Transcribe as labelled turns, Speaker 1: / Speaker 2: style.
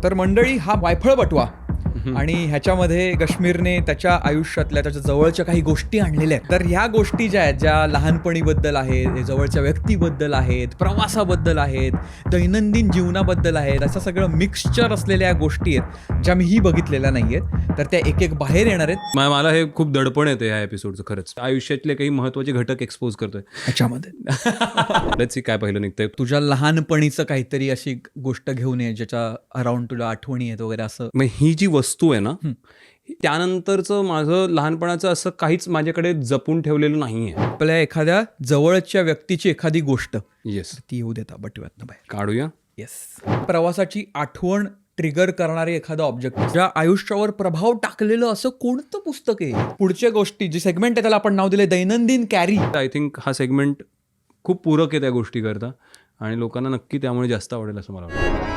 Speaker 1: तर मंडळी, हा वायफळ बटवा आणि ह्याच्यामध्ये काश्मीरने त्याच्या आयुष्यातल्या त्याच्या जवळच्या काही गोष्टी आणलेल्या आहेत. तर ह्या गोष्टी ज्या आहेत, ज्या लहानपणीबद्दल आहेत, जवळच्या व्यक्तीबद्दल आहेत, प्रवासाबद्दल आहेत, दैनंदिन जीवनाबद्दल आहेत, असं सगळं मिक्सचर असलेल्या गोष्टी आहेत ज्या मीही बघितलेल्या नाही आहेत. तर त्या एक एक बाहेर येणार आहेत.
Speaker 2: मला हे खूप दडपण येते ह्या एपिसोडचं. खरंच आयुष्यातले काही महत्वाचे घटक एक्सपोज करतोय
Speaker 1: ह्याच्यामध्ये.
Speaker 2: लेट्स सी काय पहिलं निघतंय.
Speaker 1: तुझ्या लहानपणीचं काहीतरी अशी गोष्ट घेऊन ये ज्याच्या अराउंड तुला आठवणी आहेत वगैरे असं.
Speaker 2: मग ही जी वस्तू आहे ना, त्यानंतरचं माझं लहानपणाचं असं काहीच माझ्याकडे जपून ठेवलेलं नाहीये.
Speaker 1: आपल्या एखाद्या जवळच्या व्यक्तीची एखादी गोष्ट
Speaker 2: येस,
Speaker 1: ती येऊ देता बटव्यातनं बाहेर.
Speaker 2: काढूया.
Speaker 1: येस. प्रवासाची आठवण ट्रिगर करणारे एखादं ऑब्जेक्ट ज्या आयुष्यावर प्रभाव टाकलेलं असं कोणतं पुस्तक आहे. पुढच्या गोष्टी जी सेगमेंट आहे त्याला आपण नाव दिले दैनंदिन कॅरी.
Speaker 2: आय थिंक हा सेगमेंट खूप पूरक आहे त्या गोष्टी करता आणि लोकांना नक्की त्यामुळे जास्त आवडेल असं मला वाटतं.